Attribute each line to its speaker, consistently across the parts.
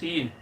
Speaker 1: 3,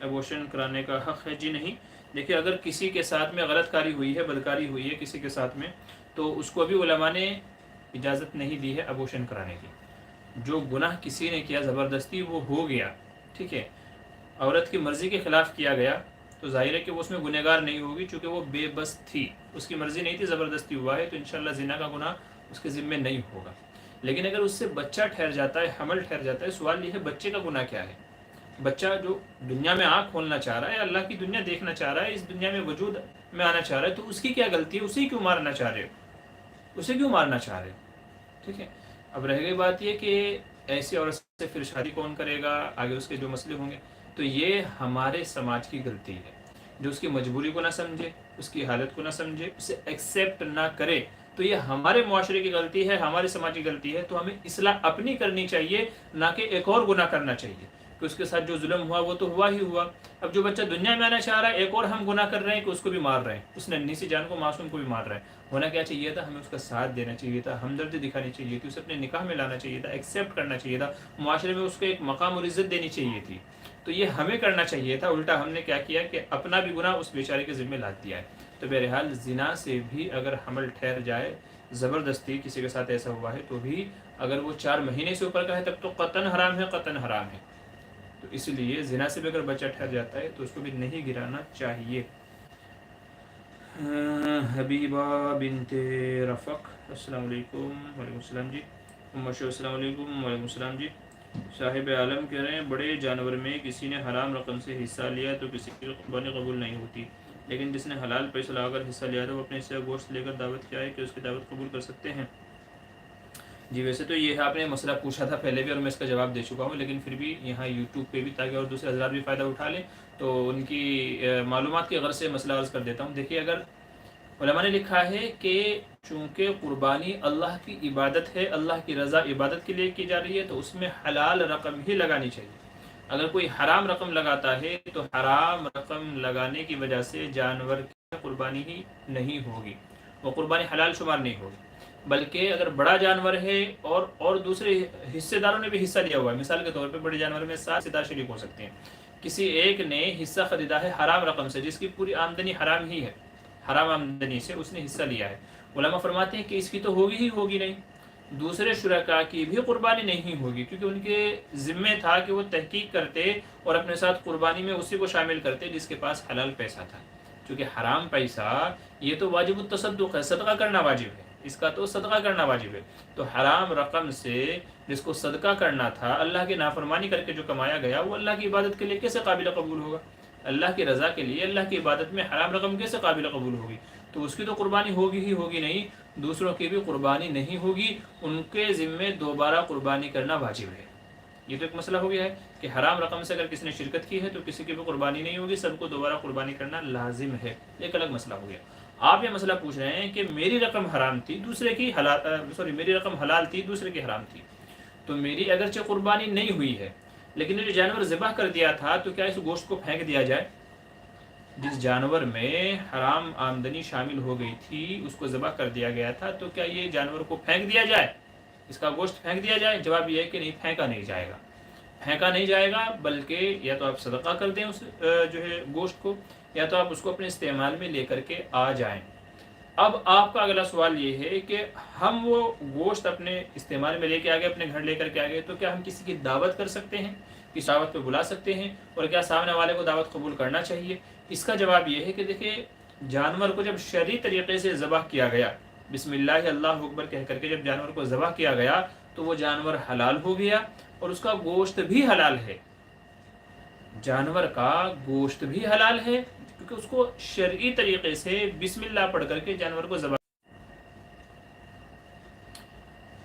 Speaker 1: abortion کرانے کا حق ہے؟ جی نہیں. دیکھیے اگر کسی کے ساتھ میں غلط کاری ہوئی ہے، بدکاری ہوئی ہے کسی کے ساتھ میں، تو اس کو ابھی علماء نے اجازت نہیں دی ہے ابورشن کرانے کی. جو گناہ کسی نے کیا زبردستی وہ ہو گیا، ٹھیک ہے، عورت کی مرضی کے خلاف کیا گیا، تو ظاہر ہے کہ وہ اس میں گنہگار نہیں ہوگی، چونکہ وہ بے بس تھی، اس کی مرضی نہیں تھی، زبردستی ہوا ہے، تو انشاءاللہ زنا کا گناہ اس کے ذمے نہیں ہوگا. لیکن اگر اس سے بچہ ٹھہر جاتا ہے، حمل ٹھہر جاتا ہے، سوال یہ ہے بچے کا گناہ کیا ہے؟ بچہ جو دنیا میں آنکھ کھولنا چاہ رہا ہے، اللہ کی دنیا دیکھنا چاہ رہا ہے، اس دنیا میں وجود میں آنا چاہ رہا ہے، تو اس کی کیا غلطی ہے؟ اسے کیوں مارنا چاہ رہے ہو؟ اسے کیوں مارنا چاہ رہے ہو؟ ٹھیک ہے. اب رہ گئی بات یہ کہ ایسی عورت سے پھر شادی کون کرے گا، آگے اس کے جو مسئلے ہوں گے، تو یہ ہمارے سماج کی غلطی ہے. جو اس کی مجبوری کو نہ سمجھے، اس کی حالت کو نہ سمجھے، اسے ایکسیپٹ نہ کرے، تو یہ ہمارے معاشرے کی غلطی ہے، ہماری سماج کی غلطی ہے. تو ہمیں اصلاح اپنی کرنی چاہیے، نہ کہ ایک اور گناہ کرنا چاہیے کہ اس کے ساتھ جو ظلم ہوا وہ تو ہوا ہی ہوا. اب جو بچہ دنیا میں آنا چاہ رہا ہے، ایک اور ہم گناہ کر رہے ہیں کہ اس کو بھی مار رہے ہیں، اس ننھی سی جان کو، معصوم کو بھی مار رہے ہیں. ہونا کیا چاہیے تھا؟ ہمیں اس کا ساتھ دینا چاہیے تھا، ہمدردی دکھانی چاہیے تھی، اسے اپنے نکاح میں لانا چاہیے تھا، ایکسیپٹ کرنا چاہیے تھا، معاشرے میں اس کو ایک مقام اور عزت دینی چاہیے تھی. تو یہ ہمیں کرنا چاہیے تھا، الٹا ہم نے کیا کیا کہ اپنا بھی گناہ اس بیچارے کے ذمہ لاد دیا ہے. تو بہرحال زنا سے بھی اگر حمل ٹھہر جائے، زبردستی کسی کے ساتھ ایسا ہوا ہے، تو بھی اگر وہ 4 مہینے سے اوپر کا ہے تب تو قطعاً حرام ہے، قطعاً حرام ہے. تو اس لیے زنا سے بھی اگر بچہ ٹھہر جاتا ہے تو اس کو بھی نہیں گرانا چاہیے. حبیبہ بنت رفق السلام علیکم. وعلیکم السلام جی. السلام علیکم. وعلیکم السلام جی. صاحب عالم کہہ رہے ہیں بڑے جانور میں کسی نے حرام رقم سے حصہ لیا تو کسی کی قربانی قبول نہیں ہوتی، لیکن جس نے حلال پیسہ لا کر حصہ لیا تھا وہ اپنے حصے کا گوشت لے کر دعوت کیا ہے کہ اس کی دعوت قبول کر سکتے ہیں؟ جی ویسے تو یہ آپ نے مسئلہ پوچھا تھا پہلے بھی اور میں اس کا جواب دے چکا ہوں، لیکن پھر بھی یہاں یوٹیوب پہ بھی تاکہ اور دوسرے حضرات بھی فائدہ اٹھا لیں تو ان کی معلومات کی غرض سے مسئلہ عرض کر دیتا ہوں. دیکھیے اگر علماء نے لکھا ہے کہ چونکہ قربانی اللہ کی عبادت ہے، اللہ کی رضا عبادت کے لیے کی جا رہی ہے، تو اس میں حلال رقم ہی لگانی چاہیے. اگر کوئی حرام رقم لگاتا ہے تو حرام رقم لگانے کی وجہ سے جانور کی قربانی ہی نہیں ہوگی، وہ قربانی حلال شمار نہیں ہوگی. بلکہ اگر بڑا جانور ہے اور دوسرے حصے داروں نے بھی حصہ لیا ہوا ہے، مثال کے طور پہ بڑے جانور میں 7 ستار شریک ہو سکتے ہیں، کسی ایک نے حصہ خریدا ہے حرام رقم سے جس کی پوری آمدنی حرام ہی ہے، حرام آمدنی سے اس نے حصہ لیا ہے، علماء فرماتے ہیں کہ اس کی تو ہوگی ہی ہوگی نہیں، دوسرے شرکاء کی بھی قربانی نہیں ہوگی، کیونکہ ان کے ذمے تھا کہ وہ تحقیق کرتے اور اپنے ساتھ قربانی میں اسی کو شامل کرتے جس کے پاس حلال پیسہ تھا. چونکہ حرام پیسہ یہ تو واجب التصدق ہے، صدقہ کرنا واجب ہے، اس کا تو صدقہ کرنا واجب ہے. تو حرام رقم سے جس کو صدقہ کرنا تھا اللہ کی نافرمانی کر کے جو کمایا گیا وہ اللہ کی عبادت کے لیے کیسے قابل قبول ہوگا؟ اللہ کی رضا کے لیے اللہ کی عبادت میں حرام رقم کیسے قابل قبول ہوگی؟ تو اس کی تو قربانی ہوگی ہی ہوگی نہیں، دوسروں کی بھی قربانی نہیں ہوگی، ان کے ذمے دوبارہ قربانی کرنا واجب ہے. یہ تو ایک مسئلہ ہو گیا ہے کہ حرام رقم سے اگر کسی نے شرکت کی ہے تو کسی کی بھی قربانی نہیں ہوگی، سب کو دوبارہ قربانی کرنا لازم ہے. ایک الگ مسئلہ ہو گیا. آپ یہ مسئلہ پوچھ رہے ہیں کہ میری رقم حرام تھی دوسرے کی میری رقم حلال تھی دوسرے کی حرام تھی، تو میری اگرچہ قربانی نہیں ہوئی ہے لیکن جو جانور ذبح کر دیا تھا تو کیا اس گوشت کو پھینک دیا جائے؟ جس جانور میں حرام آمدنی شامل ہو گئی تھی اس کو ذبح کر دیا گیا تھا، تو کیا یہ جانور کو پھینک دیا جائے، اس کا گوشت پھینک دیا جائے؟ جواب یہ ہے کہ نہیں، پھینکا نہیں جائے گا، پھینکا نہیں جائے گا، بلکہ یا تو آپ صدقہ کر دیں اس جو ہے گوشت کو، یا تو آپ اس کو اپنے استعمال میں لے کر کے آ جائیں. اب آپ کا اگلا سوال یہ ہے کہ ہم وہ گوشت اپنے استعمال میں لے کے آگے، اپنے گھر لے کر کے آگے، تو کیا ہم کسی کی دعوت کر سکتے ہیں، کس دعوت پہ بلا سکتے ہیں، اور کیا سامنے والے کو دعوت قبول کرنا چاہیے؟ اس کا جواب یہ ہے کہ دیکھیں جانور کو جب شرعی طریقے سے ذبح کیا گیا، بسم اللہ اللہ اکبر کہہ کر کے جب جانور کو ذبح کیا گیا تو وہ جانور حلال ہو گیا اور اس کا گوشت بھی حلال ہے، جانور کا گوشت بھی حلال ہے کیونکہ اس کو شرعی طریقے سے بسم اللہ پڑھ کر کے جانور کو ذبح،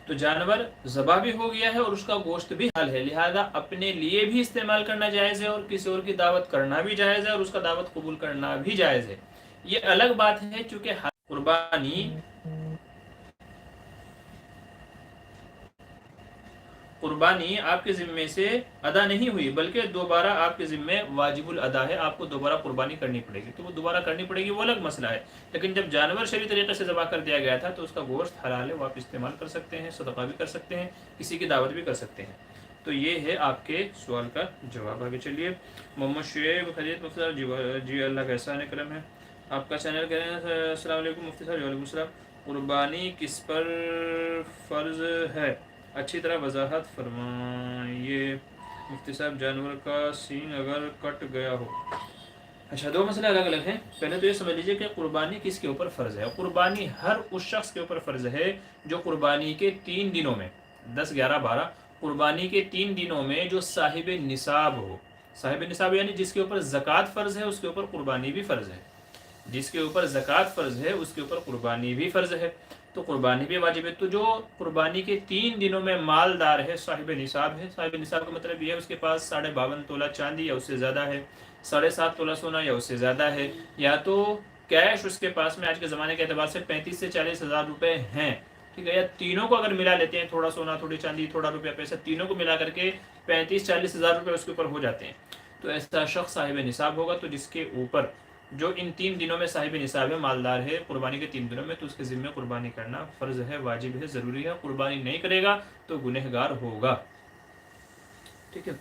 Speaker 1: تو جانور ذبح بھی ہو گیا ہے اور اس کا گوشت بھی حلال ہے، لہذا اپنے لیے بھی استعمال کرنا جائز ہے اور کسی اور کی دعوت کرنا بھی جائز ہے اور اس کا دعوت قبول کرنا بھی جائز ہے. یہ الگ بات ہے چونکہ قربانی آپ کے ذمے سے ادا نہیں ہوئی بلکہ دوبارہ آپ کے ذمے واجب الادا ہے، آپ کو دوبارہ قربانی کرنی پڑے گی، تو وہ دوبارہ کرنی پڑے گی، وہ الگ مسئلہ ہے. لیکن جب جانور شرعی طریقے سے ذبح کر دیا گیا تھا تو اس کا گوشت حلال ہے، وہ آپ استعمال کر سکتے ہیں، صدقہ بھی کر سکتے ہیں، کسی کی دعوت بھی کر سکتے ہیں. تو یہ ہے آپ کے سوال کا جواب. آگے چلیے. محمد شعیب خدیت مفتی صاحب جی اللہ کا احسان کرم ہے. آپ کا چینل کہہ رہے ہیں السلام علیکم مفتی صاحب. وعلیکم السلام. قربانی کس پر فرض ہے؟ اچھی طرح وضاحت فرمائیے مفتی صاحب. جانور کا سینگ اگر کٹ گیا ہو. اچھا، دو مسئلے الگ الگ ہیں. پہلے تو یہ سمجھ لیجئے کہ قربانی کس کے اوپر فرض ہے. قربانی ہر اس شخص کے اوپر فرض ہے جو قربانی کے 3 دنوں میں 10 11 12 قربانی کے 3 دنوں میں جو صاحب نصاب ہو. صاحب نصاب یعنی جس کے اوپر زکوٰۃ فرض ہے اس کے اوپر قربانی بھی فرض ہے. جس کے اوپر زکوٰۃ فرض ہے اس کے اوپر قربانی بھی فرض ہے. تو قربانی بھی واجب ہے. تو جو قربانی کے 3 دنوں میں مالدار ہے صاحب نصاب ہے. صاحب نصاب کا مطلب یہ ہے اس کے پاس 52.5 تولہ چاندی یا اس سے زیادہ ہے، 7.5 تولہ سونا یا اس سے زیادہ ہے، یا تو کیش اس کے پاس میں آج کے زمانے کے اعتبار سے 35 سے 40 ہزار روپے ہیں. ٹھیک ہے، یا تینوں کو اگر ملا لیتے ہیں، تھوڑا سونا تھوڑی چاندی تھوڑا روپیہ پیسہ، تینوں کو ملا کر کے 35-40 ہزار روپے اس کے اوپر ہو جاتے ہیں. تو ایسا شخص صاحب نصاب ہوگا. تو جس کے اوپر جو ان 3 دنوں میں صاحب نصاب ہے، مالدار ہے قربانی کے 3 دنوں میں، تو اس کے ذمہ قربانی کرنا فرض ہے، واجب ہے، ضروری ہے. قربانی نہیں کرے گا تو گنہگار ہوگا. ٹھیک ہے.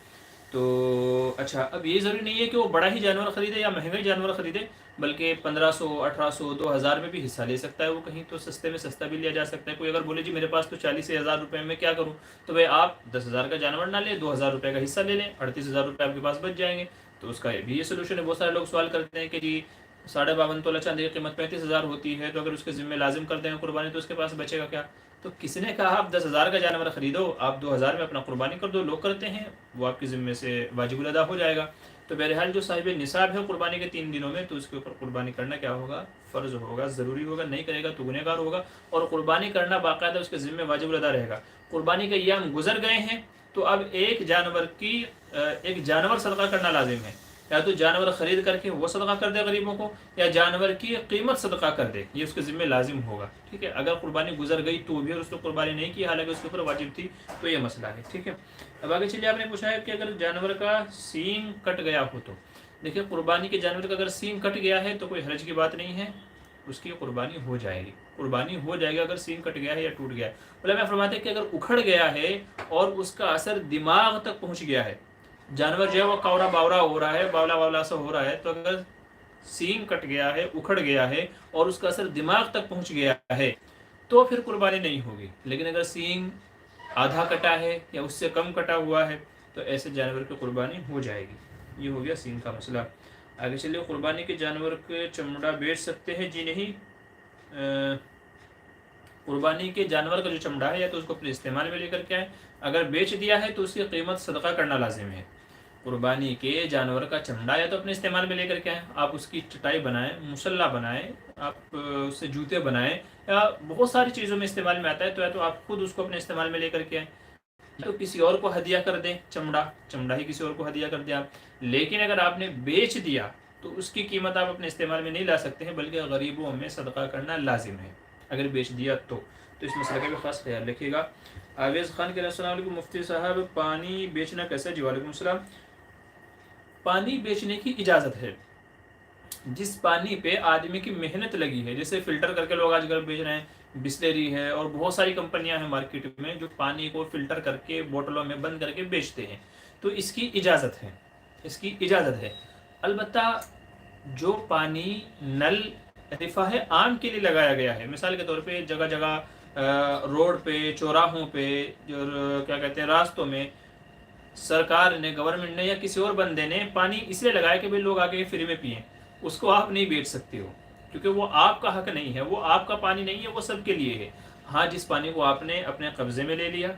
Speaker 1: تو اچھا، اب یہ ضروری نہیں ہے کہ وہ بڑا ہی جانور خریدے یا مہنگا ہی جانور خریدے، بلکہ 1500 1800 2000 میں بھی حصہ لے سکتا ہے. وہ کہیں تو سستے میں سستا بھی لیا جا سکتا ہے. کوئی اگر بولے جی میرے پاس تو 40,000 روپے میں کیا کروں، تو بھائی آپ 10,000 کا جانور نہ لیں، 2,000 روپے کا حصہ لے لیں، 38,000 روپے آپ کے پاس بچ جائیں گے. تو اس کا بھی یہ سولوشن ہے. بہت سارے لوگ سوال کرتے ہیں کہ جی 52.5 تولہ چاندی کی قیمت 35,000 ہوتی ہے، تو اگر اس کے ذمہ لازم کر دیں قربانی تو اس کے پاس بچے گا کیا؟ تو کس نے کہا آپ 10,000 کا جانور خریدو، آپ 2,000 میں اپنا قربانی کر دو. لوگ کرتے ہیں، وہ آپ کے ذمے سے واجب الادا ہو جائے گا. تو بہرحال جو صاحب نصاب ہے قربانی کے 3 دنوں میں، تو اس کے اوپر قربانی کرنا کیا ہوگا؟ فرض ہوگا، ضروری ہوگا. نہیں کرے گا تو گنہگار ہوگا. اور قربانی کرنا باقاعدہ اس کے ذمے واجب الادا رہے گا. قربانی کے ایام گزر گئے ہیں تو اب ایک جانور صدقہ کرنا لازم ہے. یا تو جانور خرید کر کے وہ صدقہ کر دے غریبوں کو، یا جانور کی قیمت صدقہ کر دے، یہ اس کے ذمہ لازم ہوگا. ٹھیک ہے. اگر قربانی گزر گئی تو بھی اور اس نے قربانی نہیں کی حالانکہ اس کے اوپر واجب تھی، تو یہ مسئلہ ہے. ٹھیک ہے. اب آگے چلیے. آپ نے پوچھا ہے کہ اگر جانور کا سینگ کٹ گیا ہو تو دیکھیں، قربانی کے جانور کا اگر سینگ کٹ گیا ہے تو کوئی حرج کی بات نہیں ہے، اس کی قربانی ہو جائے گی. قربانی ہو جائے گی اگر سینگ کٹ گیا ہے یا ٹوٹ گیا ہے. علماء فرماتے ہیں کہ اگر اکھڑ گیا ہے اور اس کا اثر دماغ تک پہنچ گیا ہے، جانور جو ہے وہ کاورا باورا ہو رہا ہے، باولا باولا سا ہو رہا ہے، تو اگر سینگ کٹ گیا ہے، اکھڑ گیا ہے اور اس کا اثر دماغ تک پہنچ گیا ہے تو پھر قربانی نہیں ہوگی. لیکن اگر سینگ آدھا کٹا ہے یا اس سے کم کٹا ہوا ہے تو ایسے جانور کی قربانی ہو جائے گی. یہ ہو گیا سینگ کا مسئلہ. آگے چلیے. قربانی کے جانور کے چمڑا بیچ سکتے ہیں؟ جی نہیں. قربانی کے جانور کا جو چمڑا ہے یا تو اس کو اپنے استعمال میں لے کر کے آئیں. اگر بیچ دیا ہے تو اس کی قیمت صدقہ کرنا لازم ہے. قربانی کے جانور کا چمڑا یا تو اپنے استعمال میں لے کر کے آئیں. آپ اس کی چٹائی بنائیں، مصلی بنائیں، آپ اس سے جوتے بنائیں، یا بہت ساری چیزوں میں استعمال میں آتا ہے. تو یا تو آپ خود اس کو اپنے استعمال میں لے کر کے آئیں، تو کسی اور کو ہدیہ کر دیں. چمڑا ہی کسی اور کو ہدیہ کر دیں آپ. لیکن اگر آپ نے بیچ دیا تو اس کی قیمت آپ اپنے استعمال میں نہیں لا سکتے ہیں، بلکہ غریبوں میں صدقہ کرنا لازم ہے اگر بیچ دیا تو اس مسئلے کا بھی خاص خیال رکھیے گا. آویز خان کے السلام علیکم مفتی صاحب، پانی بیچنا کیسے؟ جی وعلیکم السلام. پانی بیچنے کی اجازت ہے جس پانی پہ آدمی کی محنت لگی ہے. جیسے فلٹر کر کے لوگ آج کل بیچ رہے ہیں، بسلری ہے اور بہت ساری کمپنیاں ہیں مارکیٹ میں جو پانی کو فلٹر کر کے بوتلوں میں بند کر کے بیچتے ہیں. تو اس کی اجازت ہے، اس کی اجازت ہے. البتہ جو پانی نل رفاہ عام کے لیے لگایا گیا ہے، مثال کے طور پہ جگہ جگہ روڈ پہ، چوراہوں پہ، جو کیا کہتے ہیں راستوں میں سرکار نے، گورنمنٹ نے یا کسی اور بندے نے پانی اس لیے لگایا کہ بھئی لوگ آگے فری میں پئیں، اس کو آپ نہیں بیچ سکتے ہو کیونکہ وہ آپ کا حق نہیں ہے، وہ آپ کا پانی نہیں ہے، وہ سب کے لیے ہے. ہاں، جس پانی کو آپ نے اپنے قبضے میں لے لیا،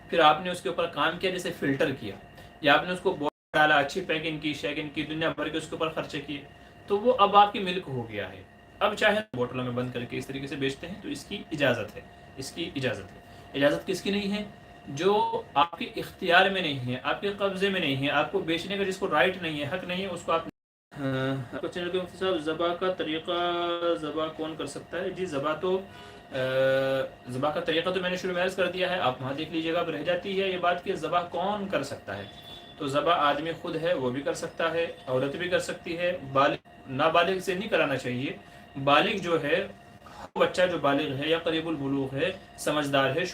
Speaker 1: پھر آپ نے اس کے اوپر کام کیا، جیسے فلٹر کیا، یا آپ نے اس کو بوتل ڈالا، اچھی پیکنگ کی، شیکنگ کی، دنیا بھر کے اس کے اوپر خرچے کیے، تو وہ اب آپ کی ملک ہو گیا ہے. اب چاہے بوتلوں میں بند کر کے اس طریقے سے بیچتے ہیں تو اس کی اجازت ہے. اس کی اجازت ہے. اجازت کس کی نہیں ہے؟ جو آپ کے اختیار میں نہیں ہے، آپ کے قبضے میں نہیں ہے، آپ کو بیچنے کا جس کو رائٹ نہیں ہے، حق نہیں ہے، اس کو آپ چینل کے مفتی صاحب ذبح کا طریقہ ذبح کون کر سکتا ہے؟ جی ذبح کا طریقہ تو میں نے شروع میں عرض کر دیا ہے، آپ وہاں دیکھ لیجیے گا. اب رہ جاتی ہے یہ بات کہ ذبح کون کر سکتا ہے. تو ذبح آدمی خود ہے وہ بھی کر سکتا ہے، عورت بھی کر سکتی ہے. نابالغ سے نہیں کرانا چاہیے. بالغ جو ہے، بچہ جو بالغ ہے یا قریب البلوغ ہے، سمجھدار ہے،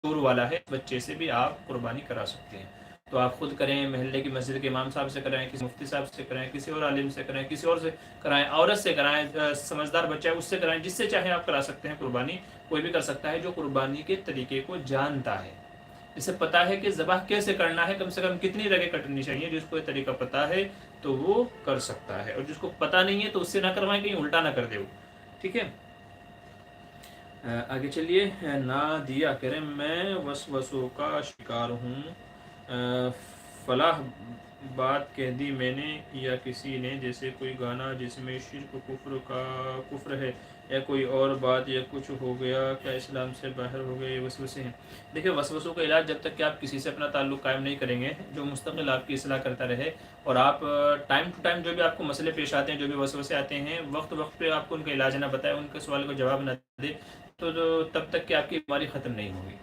Speaker 1: شعور والا ہے، بچے سے بھی آپ قربانی کرا سکتے ہیں۔ تو آپ خود کریں، محلے کی مسجد کے امام صاحب سے کرائیں، کسی مفتی صاحب سے کرائیں، کسی اور عالم سے کرائیں، کسی اور سے کرائیں، عورت سے کرائیں، سمجھدار بچہ ہے اس سے کرائیں، جس سے چاہیں آپ کرا سکتے ہیں قربانی۔ کوئی بھی کر سکتا ہے جو قربانی کے طریقے کو جانتا ہے، اسے پتا ہے کہ ذبح کیسے کرنا ہے، کم سے کم کتنی رگیں کٹنی چاہیے، جس کو یہ طریقہ پتا ہے تو وہ کر سکتا ہے، اور جس کو پتا نہیں ہے تو اس سے نہ کروائیں، کہیں الٹا نہ کر دے وہ، ٹھیک ہے۔ آگے چلیے، نہ دیا کریں میں وسوسوں کا شکار ہوں، فلاح بات کہہ دی میں نے یا کسی نے، جیسے کوئی گانا جس میں شرک کفر ہے، یا کوئی اور بات، یا کچھ ہو گیا، کیا اسلام سے باہر ہو گئے، یہ وسوسے ہیں۔ دیکھیں وسوسوں کا علاج جب تک کہ آپ کسی سے اپنا تعلق قائم نہیں کریں گے جو مستقل آپ کی اصلاح کرتا رہے، اور آپ ٹائم ٹو ٹائم جو بھی آپ کو مسئلے پیش آتے ہیں، جو بھی وسوسے آتے ہیں، وقت وقت پہ آپ کو ان کا علاج نہ بتائے، ان کے سوال کو جواب نہ دے، تو تب تک کہ آپ کی بیماری ختم نہیں ہوگی۔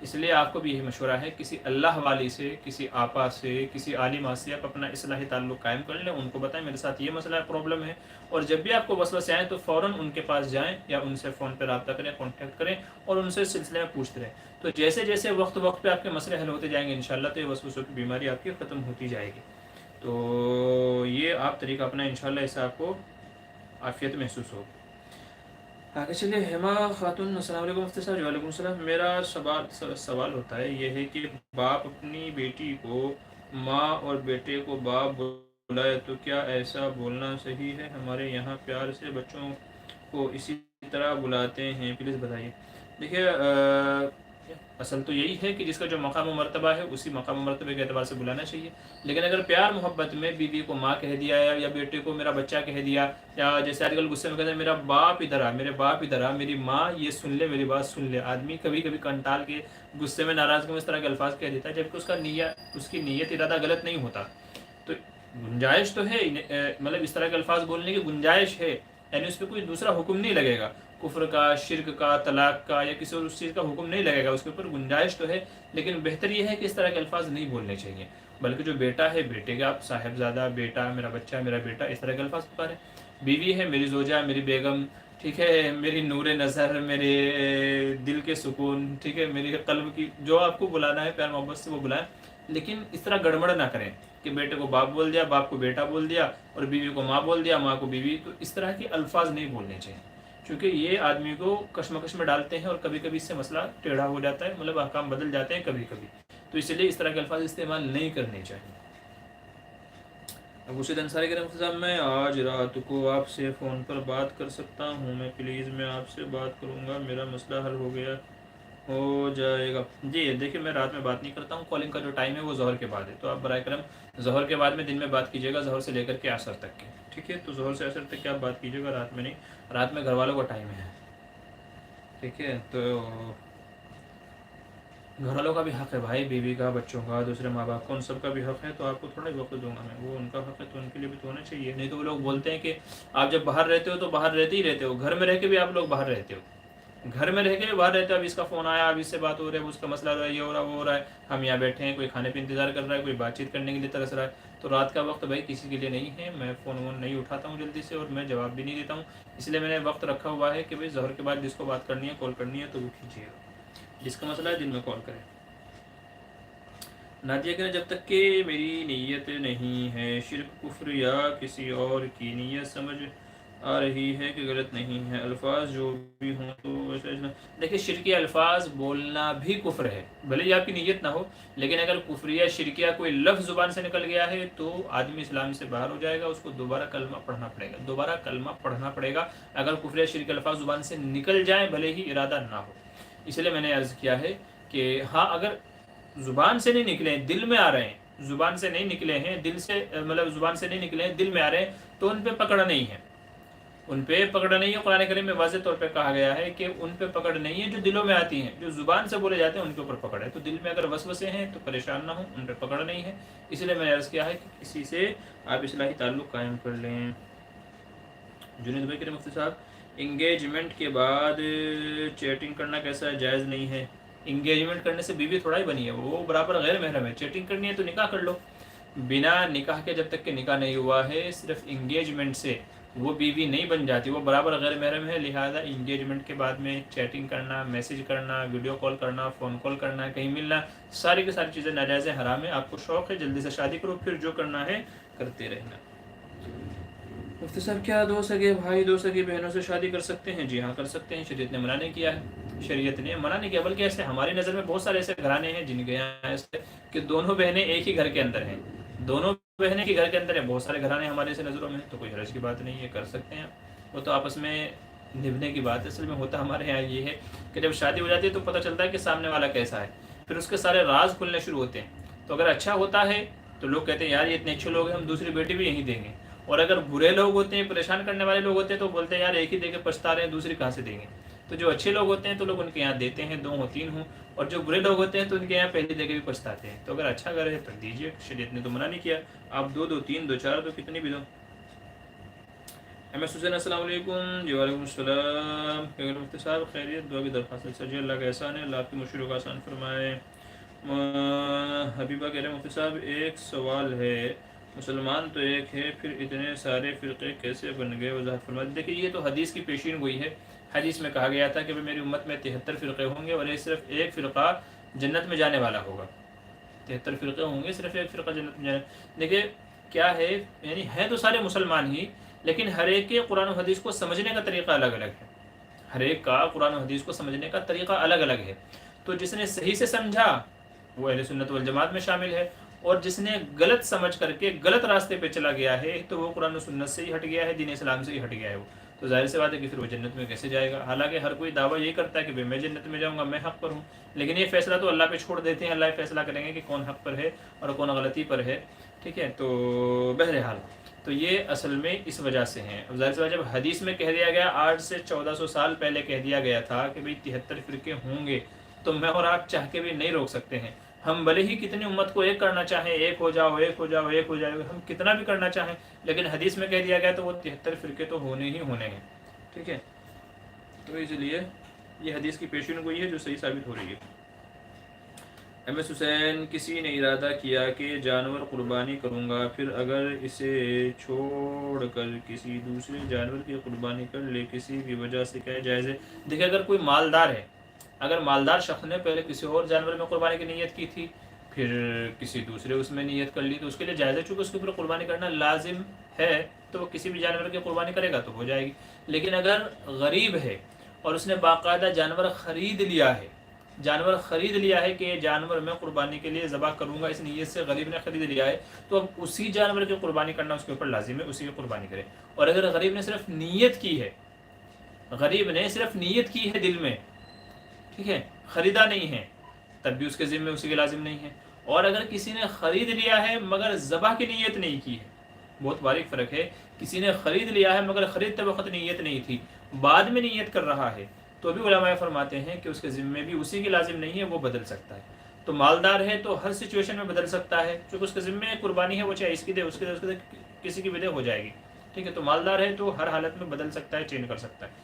Speaker 1: اس لیے آپ کو بھی یہی مشورہ ہے، کسی اللہ والی سے، کسی آپا سے، کسی عالمہ سے آپ اپنا اصلاحی تعلق قائم کر لیں، ان کو بتائیں میرے ساتھ یہ مسئلہ پرابلم ہے، اور جب بھی آپ کو وسوسے آئیں تو فوراً ان کے پاس جائیں، یا ان سے فون پہ رابطہ کریں، کانٹیکٹ کریں، اور ان سے سلسلے میں پوچھتے رہیں۔ تو جیسے جیسے وقت وقت پہ آپ کے مسئلے حل ہوتے جائیں گے انشاءاللہ، تو یہ وسوسوں کی بیماری آپ کی ختم ہوتی جائے گی۔ تو یہ آپ طریقہ اپنا انشاءاللہ، اس سے آپ کو عافیت محسوس ہوگی۔ آگے چلیے، ہیما خاتون، السلام علیکم مفتی صاحب۔ وعلیکم السلام۔ میرا سوال ہوتا ہے یہ ہے کہ باپ اپنی بیٹی کو ماں اور بیٹے کو باپ بلائے تو کیا ایسا بولنا صحیح ہے؟ ہمارے یہاں پیار سے بچوں کو اسی طرح بلاتے ہیں، پلیز بتائیے۔ دیکھیے اصل تو یہی ہے کہ جس کا جو مقام و مرتبہ ہے اسی مقام و مرتبے کے اعتبار سے بلانا چاہیے، لیکن اگر پیار محبت میں بیوی کو ماں کہہ دیا ہے، یا بیٹے کو میرا بچہ کہہ دیا، یا جیسے آج کل غصے میں کہتے ہیں میرا باپ ادھر آ، میرے باپ ادھر آ، میری ماں یہ سن لے، میری بات سن لے، آدمی کبھی کبھی کنٹال کے غصے میں، ناراضگی میں اس طرح کے الفاظ کہہ دیتا ہے، جبکہ اس کی نیت ارادہ غلط نہیں ہوتا۔ تو گنجائش تو ہے، مطلب اس طرح کے الفاظ بولنے کی گنجائش ہے، یعنی اس پہ کوئی دوسرا حکم نہیں لگے گا، کفر کا، شرک کا، طلاق کا، یا کسی اور اس چیز کا حکم نہیں لگے گا، اس کے اوپر گنجائش تو ہے، لیکن بہتر یہ ہے کہ اس طرح کے الفاظ نہیں بولنے چاہیے، بلکہ جو بیٹا ہے بیٹے کا آپ صاحبزادہ، بیٹا، میرا بچہ، میرا بیٹا، اس طرح کے الفاظ پکاریں۔ بیوی ہے میری زوجہ، میری بیگم، ٹھیک ہے، میری نور نظر، میرے دل کے سکون، ٹھیک ہے، میری قلب کی، جو آپ کو بلانا ہے پیار محبت سے وہ بلائیں، لیکن اس طرح گڑبڑ نہ کریں کہ بیٹے کو باپ بول دیا، باپ کو بیٹا بول دیا، اور بیوی کو ماں بول دیا، ماں کو بیوی، تو اس طرح کے الفاظ نہیں بولنے چاہیے، کیونکہ یہ آدمی کو کشمکش میں ڈالتے ہیں، اور کبھی کبھی اس سے مسئلہ ٹیڑھا ہو جاتا ہے، مطلب احکام بدل جاتے ہیں کبھی کبھی، تو اس لیے اس طرح کے الفاظ استعمال نہیں کرنے چاہیے۔ ابو سید انصاری کے رحمۃ اللہ، میں آج رات کو آپ سے فون پر بات کر سکتا ہوں؟ میں پلیز، میں آپ سے بات کروں گا، میرا مسئلہ حل ہو جائے گا۔ جی دیکھیے، میں رات میں بات نہیں کرتا ہوں، کالنگ کا جو ٹائم ہے وہ ظہر کے بعد ہے، تو آپ برائے کرم ظہر کے بعد میں دن میں بات کیجیے گا، ظہر سے لے کر کے عصر تک کے، ٹھیک ہے، تو ظہر سے عصر تک کے آپ بات کیجیے گا، رات میں نہیں، رات میں گھر والوں کا ٹائم ہے، ٹھیک ہے۔ تو گھر والوں کا بھی حق ہے بھائی، بیوی کا، بچوں کا، دوسرے ماں باپ کا، ان سب کا بھی حق ہے، تو آپ کو تھوڑا ہی وقت دوں گا میں، وہ ان کا حق ہے تو ان کے لیے بھی تو ہونا چاہیے، نہیں تو وہ لوگ بولتے ہیں کہ آپ جب باہر رہتے ہو تو باہر رہتے ہی رہتے ہو، گھر میں رہ کے بھی آپ لوگ باہر رہتے ہو، گھر میں رہ کے بھی باہر رہتے ہو، اب اس کا فون آیا، اب اس سے بات ہو رہی ہے، اس کا مسئلہ ہو رہا ہے، یہ ہو رہا ہے، وہ ہو رہا ہے، ہم یہاں بیٹھے ہیں، کوئی کھانے پہ انتظار کر رہا ہے، کوئی بات چیت کرنے کے لیے ترس رہا ہے، تو رات کا وقت بھائی کسی کے لیے نہیں ہے، میں فون وون نہیں اٹھاتا ہوں جلدی سے، اور میں جواب بھی نہیں دیتا ہوں، اس لیے میں نے وقت رکھا ہوا ہے کہ بھائی ظہر کے بعد جس کو بات کرنی ہے، کال کرنی ہے تو وہ کیجیے گا، جس کا مسئلہ ہے دن میں کال کریں۔ نادیہ کہنا، جب تک کہ میری نیت نہیں ہے شرک، کفر یا کسی اور کی نیت سمجھ آ رہی ہے کہ غلط نہیں ہے، الفاظ جو بھی ہوں تو دیکھیں شرکی الفاظ بولنا بھی کفر ہے، بھلے ہی آپ کی نیت نہ ہو، لیکن اگر کفریہ شرکیہ کوئی لفظ زبان سے نکل گیا ہے تو آدمی اسلام سے باہر ہو جائے گا، اس کو دوبارہ کلمہ پڑھنا پڑے گا، دوبارہ کلمہ پڑھنا پڑے گا اگر کفریہ شرکی الفاظ زبان سے نکل جائیں، بھلے ہی ارادہ نہ ہو۔ اس لیے میں نے عرض کیا ہے کہ ہاں اگر زبان سے نہیں نکلے ہیں، دل میں آ رہے ہیں، زبان سے نہیں نکلے ہیں، دل سے، مطلب زبان سے نہیں نکلے ہیں، دل میں آ رہے ہیں، تو ان پہ پکڑ نہیں ہے، ان پہ پکڑ نہیں ہے۔ قرآن کریم میں واضح طور پہ کہا گیا ہے کہ ان پہ پکڑ نہیں ہے جو دلوں میں آتی ہیں، جو زبان سے بولے جاتے ہیں ان کے اوپر پکڑ ہے، تو دل میں اگر وسوسے ہیں تو پریشان نہ ہوں، ان پہ پکڑ نہیں ہے، اس لیے میں نے عرض کیا ہے کہ کسی سے آپ اصلاحی تعلق قائم کر لیں۔ جنید بھائی، مفتی صاحب، انگیجمنٹ کے بعد چیٹنگ کرنا کیسا ہے؟ جائز نہیں ہے، انگیجمنٹ کرنے سے بیوی تھوڑا ہی بنی ہے، وہ برابر غیر محرم ہے، چیٹنگ کرنی ہے تو نکاح کر لو، بنا نکاح کے جب تک کہ نکاح نہیں ہوا ہے، صرف انگیجمنٹ سے وہ بیوی نہیں بن جاتی، وہ برابر غیر محرم ہے، لہٰذا انگیجمنٹ کے بعد میں چیٹنگ کرنا، میسیج کرنا، ویڈیو کال کرنا، فون کال کرنا، کہیں ملنا، ساری کی ساری چیزیں ناجائز ہیں، حرام ہے۔ آپ کو شوق ہے جلدی سے شادی کرو، پھر جو کرنا ہے کرتے رہنا۔ مفتی صاحب کیا دو سگے بھائی دو سگی بہنوں سے شادی کر سکتے ہیں؟ جی ہاں کر سکتے ہیں، شریعت نے منع نہیں کیا ہے، شریعت نے منع نہیں کیا، بلکہ ایسے ہماری نظر میں بہت سارے ایسے گھرانے ہیں جن کے یہاں ایسے کہ دونوں بہنیں ایک ہی گھر کے اندر ہیں، دونوں بہنیں کے گھر کے اندر ہیں، بہت سارے گھرانے ہمارے سے نظروں میں ہیں، تو کوئی حرج کی بات نہیں ہے، کر سکتے ہیں، وہ تو آپس میں نبھنے کی بات ہے۔ اصل میں ہوتا ہمارے یہاں یہ ہے کہ جب شادی ہو جاتی ہے تو پتہ چلتا ہے کہ سامنے والا کیسا ہے، پھر اس کے سارے راز کھلنے شروع ہوتے ہیں، تو اگر اچھا ہوتا ہے تو لوگ کہتے ہیں یار یہ اتنے اچھے لوگ ہیں، ہم دوسری بیٹی بھی یہیں دیں گے، اور اگر برے لوگ ہوتے ہیں، پریشان کرنے والے لوگ ہوتے ہیں، تو بولتے ہیں یار ایک ہی دے کے پچھتا رہے ہیں، دوسری کہاں سے دیں گے۔ تو جو اچھے لوگ ہوتے ہیں تو لوگ ان کے یہاں دیتے ہیں، 2 ہوں 3 ہوں، اور جو برے لوگ ہوتے ہیں تو ان کے یہاں پہلے دے کے بھی پچھتاتے ہیں۔ تو اگر اچھا گھر ہے تو دیجیے، شریعت نے تو منع نہیں کیا، آپ 2 2 3 2 4 دو، کتنی بھی دو۔ ایم ایس حسین السلام علیکم۔ جی وعلیکم السلام، مفتی صاحب خیریت، دعا کی درخواست ہے سر جی، اللہ کا احسان ہے، اللہ آپ کی مشکلوں کا آسان فرمائے۔ حبیبہ کہہ رہے ہیں مفتی صاحب ایک سوال ہے، مسلمان تو ایک ہے، پھر اتنے سارے فرقے کیسے بن گئے، وضاحت فرمائے۔ دیکھیے یہ تو حدیث کی پیشین گوئی ہے، حدیث میں کہا گیا تھا کہ میری امت میں 73 فرقے ہوں گے اور یہ صرف ایک فرقہ جنت میں جانے والا ہوگا، 73 فرقے ہوں گے، صرف ایک فرقہ جنت میں جانے۔ دیکھیے کیا ہے، یعنی ہیں تو سارے مسلمان ہی، لیکن ہر ایک کے قرآن و حدیث کو سمجھنے کا طریقہ الگ الگ ہے، ہر ایک کا قرآن و حدیث کو سمجھنے کا طریقہ الگ الگ ہے۔ تو جس نے صحیح سے سمجھا وہ اہل سنت والجماعت میں شامل ہے، اور جس نے غلط سمجھ کر کے غلط راستے پہ چلا گیا ہے تو وہ قرآن و سنت سے ہی ہٹ گیا ہے، دین اسلام سے ہی ہٹ گیا ہے، وہ تو ظاہر سی بات ہے کہ پھر وہ جنت میں کیسے جائے گا۔ حالانکہ ہر کوئی دعویٰ یہ کرتا ہے کہ میں جنت میں جاؤں گا، میں حق پر ہوں، لیکن یہ فیصلہ تو اللہ پہ چھوڑ دیتے ہیں، اللہ فیصلہ کریں گے کہ کون حق پر ہے اور کون غلطی پر ہے، ٹھیک ہے۔ تو بہرحال تو یہ اصل میں اس وجہ سے ہیں۔ ظاہر سی بات جب حدیث میں کہہ دیا گیا، 8 سے 1400 سال پہلے کہہ دیا گیا تھا کہ بھئی 73 فرقے ہوں گے، تو میں اور آپ چاہ کے بھی نہیں روک سکتے ہیں۔ ہم بھلے ہی کتنی امت کو ایک کرنا چاہیں، ایک ہو جاؤ ایک ہو جاؤ ایک ہو جاؤ، ہم کتنا بھی کرنا چاہیں، لیکن حدیث میں کہہ دیا گیا تو وہ 73 فرقے تو ہونے ہی ہونے ہیں، ٹھیک ہے۔ تو اس لیے یہ حدیث کی پیشین گوئی ہے جو صحیح ثابت ہو رہی ہے۔ ایم ایس حسین، کسی نے ارادہ کیا کہ جانور قربانی کروں گا، پھر اگر اسے چھوڑ کر کسی دوسرے جانور کی قربانی کر لے، کسی بھی وجہ سے کیا جائز ہے؟ دیکھیں اگر کوئی مالدار ہے، اگر مالدار شخص نے پہلے کسی اور جانور میں قربانی کی نیت کی تھی، پھر کسی دوسرے اس میں نیت کر لی، تو اس کے لیے جائز ہے، چونکہ اس کے اوپر قربانی کرنا لازم ہے، تو وہ کسی بھی جانور کی قربانی کرے گا تو ہو جائے گی۔ لیکن اگر غریب ہے اور اس نے باقاعدہ جانور خرید لیا ہے، جانور خرید لیا ہے کہ یہ جانور میں قربانی کے لیے ذبح کروں گا، اس نیت سے غریب نے خرید لیا ہے، تو اب اسی جانور کی قربانی کرنا اس کے اوپر لازم ہے، اسی کی قربانی کرے۔ اور اگر غریب نے صرف نیت کی ہے، غریب نے صرف نیت کی ہے دل میں، ٹھیک ہے، خریدا نہیں ہے، تب بھی اس کے ذمے اسی کے لازم نہیں ہے۔ اور اگر کسی نے خرید لیا ہے مگر ذبح کی نیت نہیں کی ہے، بہت باریک فرق ہے، کسی نے خرید لیا ہے مگر خریدتے وقت نیت نہیں تھی، بعد میں نیت کر رہا ہے، تو بھی علماء فرماتے ہیں کہ اس کے ذمے بھی اسی کی لازم نہیں ہے، وہ بدل سکتا ہے۔ تو مالدار ہے تو ہر سچویشن میں بدل سکتا ہے، چونکہ اس کے ذمے قربانی ہے، وہ چاہے اس کی دے اس کی دے اس کی دے، کسی کی بھی دے ہو جائے گی، ٹھیک ہے۔ تو مالدار ہے تو ہر حالت میں بدل سکتا ہے، چینج کر سکتا ہے۔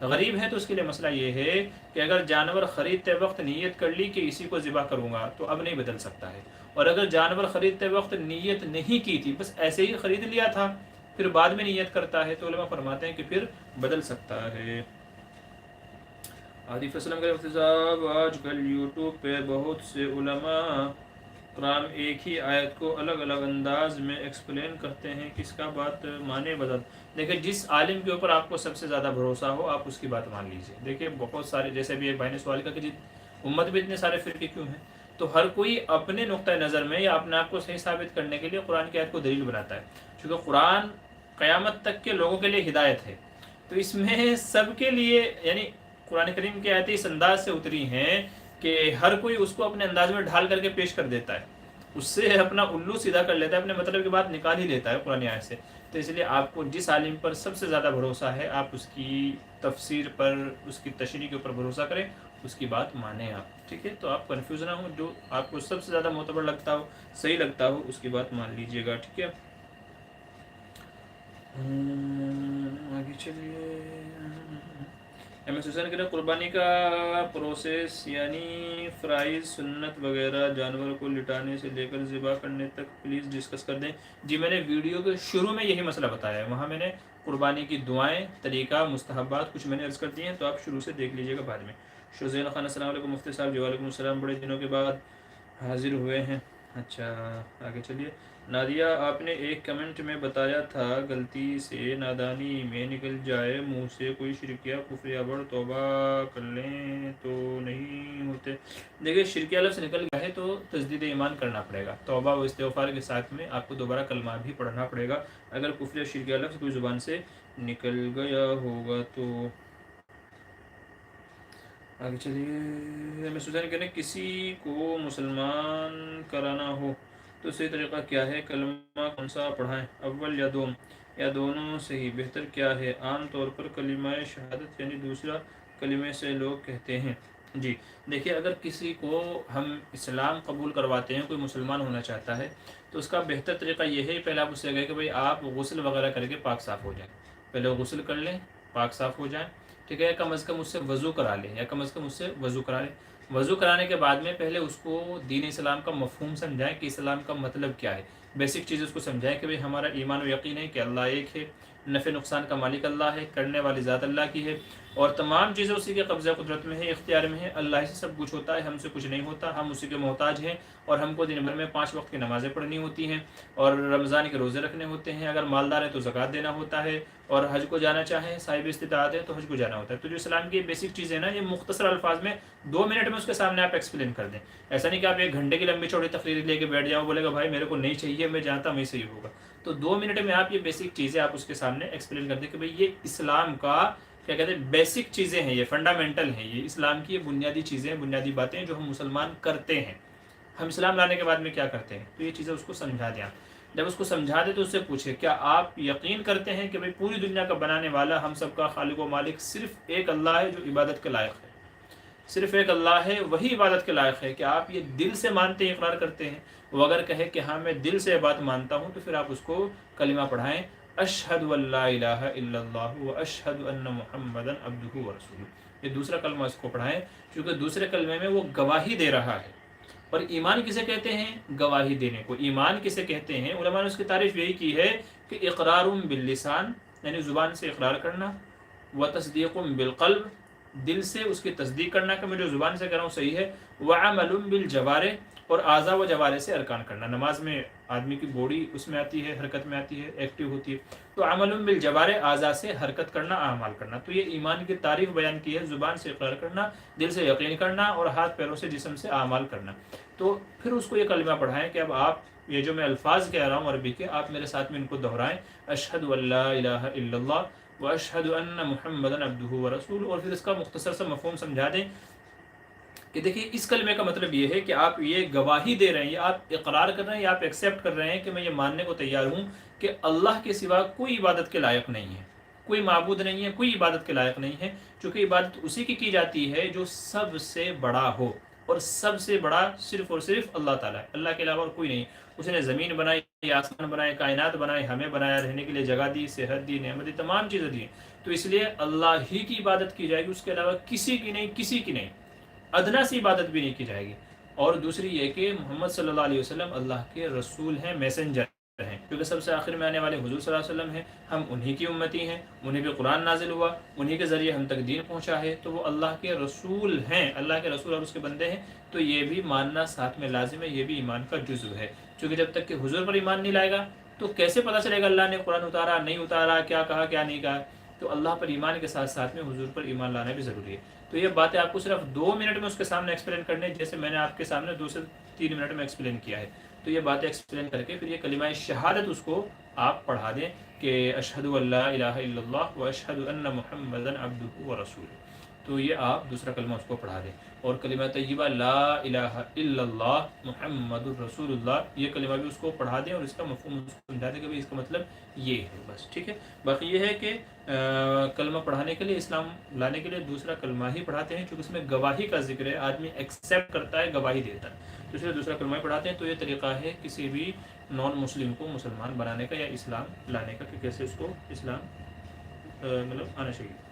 Speaker 1: غریب ہے تو اس کے لیے مسئلہ یہ ہے کہ اگر جانور خریدتے وقت نیت کر لی کہ اسی کو ذبح کروں گا تو اب نہیں بدل سکتا ہے، اور اگر جانور خریدتے وقت نیت نہیں کی تھی، بس ایسے ہی خرید لیا تھا، پھر بعد میں نیت کرتا ہے، تو علماء فرماتے ہیں کہ پھر بدل سکتا ہے۔ عاطف اسلم کے مفتی صاحب، آج کل یوٹیوب پہ بہت سے علماء کرام ایک ہی آیت کو الگ الگ انداز میں ایکسپلین کرتے ہیں، کس کا بات مانے بدل؟ دیکھیں جس عالم کے اوپر آپ کو سب سے زیادہ بھروسہ ہو آپ اس کی بات مان لیجئے۔ دیکھیں بہت سارے، جیسے بھی ایک بھائی نے سوال کیا کہ امت میں اتنے سارے فرقے کیوں ہیں، تو ہر کوئی اپنے نقطہ نظر میں یا اپنے آپ کو صحیح ثابت کرنے کے لیے قرآن کی آیت کو دلیل بناتا ہے، کیونکہ قرآن قیامت تک کے لوگوں کے لیے ہدایت ہے، تو اس میں سب کے لیے، یعنی قرآن کریم کی آیتیں اس انداز سے اتری ہیں کہ ہر کوئی اس کو اپنے انداز میں ڈھال کر کے پیش کر دیتا ہے، اس سے اپنا الو سیدھا کر لیتا ہے، اپنے مطلب کی بات نکال ہی لیتا ہے قرآن آیت سے۔ تو اس لیے آپ کو جس عالم پر سب سے زیادہ بھروسہ ہے آپ اس کی تفسیر پر، اس کی تشریح کے اوپر بھروسہ کریں، اس کی بات مانیں آپ، ٹھیک ہے۔ تو آپ کنفیوز نہ ہوں، جو آپ کو سب سے زیادہ معتبر لگتا ہو، صحیح لگتا ہو، اس کی بات مان لیجئے گا، ٹھیک ہے۔ آگے چلیے۔ ایم ایس حسین کے قربانی کا پروسیس یعنی فرائض، سنت وغیرہ، جانور کو لٹانے سے لے کر ذبح کرنے تک پلیز ڈسکس کر دیں۔ جی میں نے ویڈیو کے شروع میں یہی مسئلہ بتایا ہے، وہاں میں نے قربانی کی دعائیں، طریقہ، مستحبات کچھ میں نے عرض کر دیے ہیں، تو آپ شروع سے دیکھ لیجیے گا بعد میں۔ شوزین خان السلام علیکم مفتی صاحب جی، وعلیکم السلام، بڑے دنوں کے بعد حاضر ہوئے ہیں۔ اچھا آگے چلیے۔ نادیہ آپ نے ایک کمنٹ میں بتایا تھا غلطی سے نادانی میں نکل جائے منہ سے کوئی شرکیہ کفر یا بڑ توبہ کر لیں تو نہیں ہوتے؟ دیکھیے شرکیہ لفظ نکل گیا ہے تو تجدید ایمان کرنا پڑے گا، توبہ و استغفار کے ساتھ میں آپ کو دوبارہ کلمہ بھی پڑھنا پڑے گا اگر کفر یا شرکیہ لفظ کوئی زبان سے نکل گیا ہوگا تو۔ آگے چلیے۔ میں سوچا کہ کسی کو مسلمان کرانا ہو تو صحیح طریقہ کیا ہے؟ کلمہ کون سا پڑھائیں، اول یا دوم یا دونوں صحیح؟ بہتر کیا ہے؟ عام طور پر کلمہ شہادت یعنی دوسرا کلمے سے لوگ کہتے ہیں۔ جی دیکھیے اگر کسی کو ہم اسلام قبول کرواتے ہیں، کوئی مسلمان ہونا چاہتا ہے تو اس کا بہتر طریقہ یہ ہے پہلے آپ اس سے کہیں کہ بھائی آپ غسل وغیرہ کر کے پاک صاف ہو جائیں، پہلے غسل کر لیں، پاک صاف ہو جائیں، ٹھیک ہے، کم از کم اس سے وضو کرا لیں، یا کم از کم اس سے وضو کرا لیں۔ وضو کرانے کے بعد میں پہلے اس کو دین اسلام کا مفہوم سمجھائیں کہ اسلام کا مطلب کیا ہے، بیسک چیز اس کو سمجھائیں کہ بھئی ہمارا ایمان و یقین ہے کہ اللہ ایک ہے، نفع نقصان کا مالک اللہ ہے، کرنے والی ذات اللہ کی ہے، اور تمام چیزیں اسی کے قبضہ قدرت میں ہے، اختیار میں ہے، اللہ سے سب کچھ ہوتا ہے، ہم سے کچھ نہیں ہوتا، ہم اسی کے محتاج ہیں، اور ہم کو دن بھر میں 5 وقت کی نمازیں پڑھنی ہوتی ہیں، اور رمضان کے روزے رکھنے ہوتے ہیں، اگر مالدار ہے تو زکوٰۃ دینا ہوتا ہے، اور حج کو جانا چاہیں صاحب استطاعت ہے تو حج کو جانا ہوتا ہے۔ تو جو اسلام کی بیسک چیزیں نا یہ مختصر الفاظ میں 2 منٹ میں اس کے سامنے آپ ایکسپلین کر دیں، ایسا نہیں کہ آپ 1 گھنٹے کی لمبی چوڑی تقریر لے کے بیٹھ جاؤ، بولے گا بھائی میرے کو نہیں چاہیے، میں جانتا ہوں صحیح ہوگا۔ تو 2 منٹ میں آپ یہ بیسک چیزیں آپ اس کے سامنے ایکسپلین کر دیں کہ بھئی یہ اسلام کا کیا کہتے ہیں بیسک چیزیں ہیں، یہ فنڈامنٹل ہیں، یہ اسلام کی یہ بنیادی چیزیں ہیں، بنیادی باتیں جو ہم مسلمان کرتے ہیں، ہم اسلام لانے کے بعد میں کیا کرتے ہیں، تو یہ چیزیں اس کو سمجھا دیں۔ جب اس کو سمجھا دے تو اس سے پوچھے کیا آپ یقین کرتے ہیں کہ بھئی پوری دنیا کا بنانے والا، ہم سب کا خالق و مالک صرف ایک اللہ ہے جو عبادت کے لائق ہے، صرف ایک اللہ ہے وہی عبادت کے لائق ہے، کہ آپ یہ دل سے مانتے ہیں، اقرار کرتے ہیں؟ وہ اگر کہے کہ ہاں میں دل سے یہ بات مانتا ہوں تو پھر آپ اس کو کلمہ پڑھائیں، اشہد ان لا الہ الا اللہ و اشہد ان محمدا عبدہ ورسولہ، یہ دوسرا کلمہ اس کو پڑھائیں، کیونکہ دوسرے کلمے میں وہ گواہی دے رہا ہے۔ اور ایمان کسے کہتے ہیں؟ گواہی دینے کو ایمان کسے کہتے ہیں؟ علماء نے اس کی تعریف یہی کی ہے کہ اقرار باللسان یعنی زبان سے اقرار کرنا، و تصدیق بالقلب دل سے اس کی تصدیق کرنا کہ میں جو زبان سے کر رہا ہوں صحیح ہے، وعمل بالجوارح اور اعضاء و جوارح سے ارکان کرنا۔ نماز میں آدمی کی باڈی اس میں آتی ہے، حرکت میں آتی ہے، ایکٹیو ہوتی ہے، تو عمل بالجوارح اعضاء سے حرکت کرنا، اعمال کرنا۔ تو یہ ایمان کی تعریف بیان کی ہے، زبان سے اقرار کرنا، دل سے یقین کرنا، اور ہاتھ پیروں سے جسم سے اعمال کرنا۔ تو پھر اس کو یہ کلمہ پڑھائیں کہ اب آپ یہ جو میں الفاظ کہہ رہا ہوں عربی کے، آپ میرے ساتھ میں ان کو دہرائیں، اشہد ان لا الہ الا اللہ واشہد ان محمدا عبدہ ورسولہ، اور پھر اس کا مختصر سا مفہوم سمجھا دیں کہ دیکھیے اس کلمے کا مطلب یہ ہے کہ آپ یہ گواہی دے رہے ہیں، یا آپ اقرار کر رہے ہیں، یا آپ ایکسیپٹ کر رہے ہیں کہ میں یہ ماننے کو تیار ہوں کہ اللہ کے سوا کوئی عبادت کے لائق نہیں ہے، کوئی معبود نہیں ہے، کوئی عبادت کے لائق نہیں ہے، چونکہ عبادت اسی کی جاتی ہے جو سب سے بڑا ہو، اور سب سے بڑا صرف اور صرف اللہ تعالیٰ ہے، اللہ کے علاوہ اور کوئی نہیں۔ اس نے زمین بنائی، آسمان بنائے، کائنات بنائے، ہمیں بنایا، رہنے کے لیے جگہ دی، صحت دی، نعمت دی، تمام چیزیں دی، تو اس لیے اللہ ہی کی عبادت کی جائے گی، اس کے علاوہ کسی کی نہیں، کسی کی نہیں، ادنا سی عبادت بھی نہیں کی جائے گی۔ اور دوسری یہ کہ محمد صلی اللہ علیہ وسلم اللہ کے رسول ہیں، میسنجر ہیں، کیونکہ سب سے آخر میں آنے والے حضور صلی اللہ علیہ وسلم ہیں، ہم انہی کی امتی ہیں، انہی پہ قرآن نازل ہوا، انہی کے ذریعے ہم تک دین پہنچا ہے، تو وہ اللہ کے رسول ہیں، اللہ کے رسول اور اس کے بندے ہیں، تو یہ بھی ماننا ساتھ میں لازم ہے، یہ بھی ایمان کا جزو ہے، کیونکہ جب تک کہ حضور پر ایمان نہیں لائے گا تو کیسے پتہ چلے گا اللہ نے قرآن اتارا نہیں اتارا، کیا کہا کیا نہیں کہا؟ تو اللہ پر ایمان کے ساتھ ساتھ میں حضور پر ایمان لانا بھی ضروری ہے۔ تو یہ باتیں آپ کو صرف 2 منٹ میں اس کے سامنے ایکسپلین کرنے، جیسے میں نے آپ کے سامنے 2 سے 3 منٹ میں ایکسپلین کیا ہے، تو یہ باتیں ایکسپلین کر کے پھر یہ کلمہ شہادت اس کو آپ پڑھا دیں کہ اشہد ان لا الہ الا اللہ و اشہد ان محمدا عبدہ ورسولہ، تو یہ آپ دوسرا کلمہ اس کو پڑھا دیں۔ اور کلمہ طیبہ لا الہ الا اللہ محمد الرسول اللہ، یہ کلمہ بھی اس کو پڑھا دیں، اور اس کا مفہوم اس کو سمجھا دیں کہ اس کا مطلب یہ ہے، بس ٹھیک ہے۔ باقی یہ ہے کہ کلمہ پڑھانے کے لیے، اسلام لانے کے لیے دوسرا کلمہ ہی پڑھاتے ہیں، کیونکہ اس میں گواہی کا ذکر ہے، آدمی ایکسیپٹ کرتا ہے، گواہی دیتا ہے، تو اس لیے دوسرا کلمہ ہی پڑھاتے ہیں۔ تو یہ طریقہ ہے کسی بھی نان مسلم کو مسلمان بنانے کا یا اسلام لانے کا، کہ کیسے اس کو اسلام مطلب آنا چاہیے۔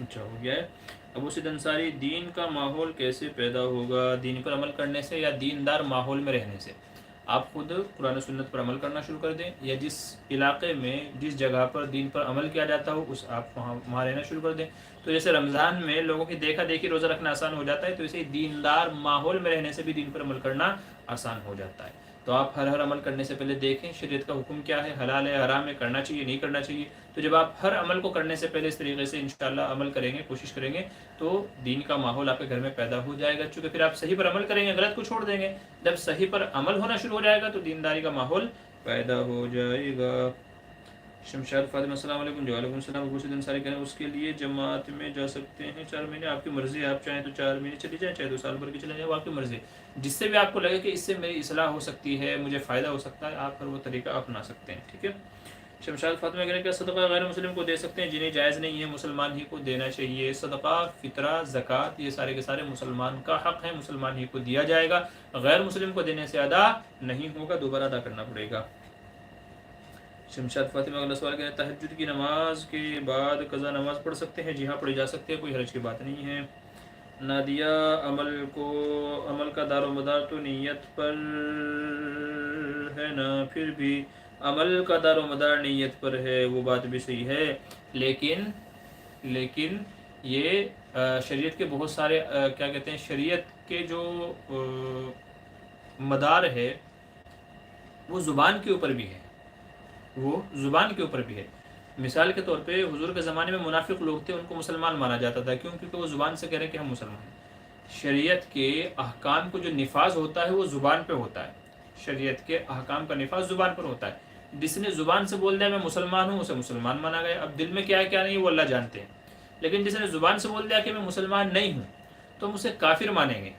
Speaker 1: اچھا ہو گیا ہے۔ ابو سید انصاری، دین کا ماحول کیسے پیدا ہوگا؟ دین پر عمل کرنے سے یا دیندار ماحول میں رہنے سے؟ آپ خود قرآن و سنت پر عمل کرنا شروع کر دیں، یا جس علاقے میں جس جگہ پر دین پر عمل کیا جاتا ہو اس آپ وہاں رہنا شروع کر دیں۔ تو جیسے رمضان میں لوگوں کی دیکھا دیکھی روزہ رکھنا آسان ہو جاتا ہے، تو اسے دیندار ماحول میں رہنے سے بھی دین پر عمل کرنا آسان ہو جاتا ہے۔ تو آپ ہر عمل کرنے سے پہلے دیکھیں شریعت کا حکم کیا ہے، حلال ہے حرام ہے، کرنا چاہیے نہیں کرنا چاہیے۔ تو جب آپ ہر عمل کو کرنے سے پہلے اس طریقے سے انشاءاللہ عمل کریں گے، کوشش کریں گے، تو دین کا ماحول آپ کے گھر میں پیدا ہو جائے گا، چونکہ پھر آپ صحیح پر عمل کریں گے، غلط کو چھوڑ دیں گے۔ جب صحیح پر عمل ہونا شروع ہو جائے گا تو دینداری کا ماحول پیدا ہو جائے گا۔ شمشاد فاطمہ السلام علیکم۔ وعلیکم السلام۔ ابو سعید انصاری کہہ رہے ہیں اس کے لیے جماعت میں جا سکتے ہیں 4 مہینے؟ آپ کی مرضی ہے، آپ چاہیں تو 4 مہینے چلی جائیں، چاہے 2 سال بھر کی چلے جائیں، وہ آپ کی مرضی ہے۔ جس سے بھی آپ کو لگے کہ اس سے میری اصلاح ہو سکتی ہے، مجھے فائدہ ہو سکتا ہے، آپ پھر وہ طریقہ اپنا سکتے ہیں، ٹھیک ہے۔ شمشاد فاطمہ کہہ رہے ہیں کہ صدقہ غیر مسلم کو دے سکتے ہیں؟ جنہیں جائز نہیں ہے مسلمان ہی کو دینا چاہیے۔ صدقہ، فطرہ، زکوٰۃ یہ سارے کے سارے مسلمان کا حق ہے، مسلمان ہی کو دیا جائے گا، غیر مسلم کو دینے سے ادا نہیں ہوگا، دوبارہ ادا کرنا پڑے گا۔ شمشاد فاطمہ اگلا سوال کہتے ہیں تہجد کی نماز کے بعد قضا نماز پڑھ سکتے ہیں؟ جی ہاں پڑھی جا سکتی ہے، کوئی حرج کی بات نہیں ہے۔ نادیہ عمل کا دار و مدار تو نیت پر ہے نا، پھر بھی عمل کا دار و مدار نیت پر ہے، وہ بات بھی صحیح ہے، لیکن یہ شریعت کے بہت سارے کیا کہتے ہیں، شریعت کے جو مدار ہے وہ زبان کے اوپر بھی ہے، وہ زبان کے اوپر بھی ہے۔ مثال کے طور پہ حضور کے زمانے میں منافق لوگ تھے، ان کو مسلمان مانا جاتا تھا، کیوں؟ کیونکہ وہ زبان سے کہہ رہے کہ ہم مسلمان ہیں۔ شریعت کے احکام کو جو نفاذ ہوتا ہے وہ زبان پہ ہوتا ہے، شریعت کے احکام کا نفاذ زبان پر ہوتا ہے۔ جس نے زبان سے بول دیا میں مسلمان ہوں اسے مسلمان مانا گیا، اب دل میں کیا ہے کیا نہیں وہ اللہ جانتے ہیں۔ لیکن جس نے زبان سے بول دیا کہ میں مسلمان نہیں ہوں تو ہم اسے کافر مانیں گے۔